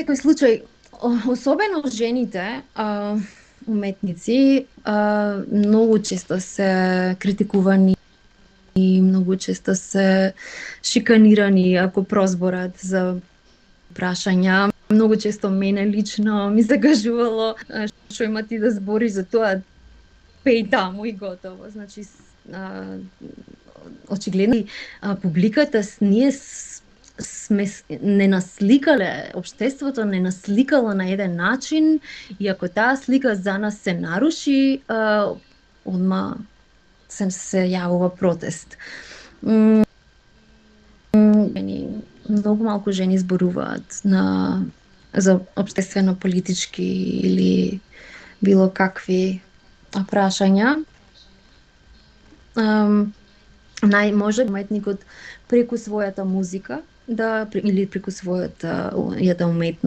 секој случај, особено жените, уметници, многу често се критикувани и многу често се шиканирани ако прозборат за прашања. Многу често мене лично ми се кажувало што има ти да збориш за тоа, пеј таму и готово. Значи, очигледно публиката ние сме не насликале, општеството не насликало на еден начин и ако таа слика за нас се наруши, одма се јавува протест. Многу малку жени зборуваат за општествено-политички или било какви прашања. Може уметникот преку својата музика или преку својата уметност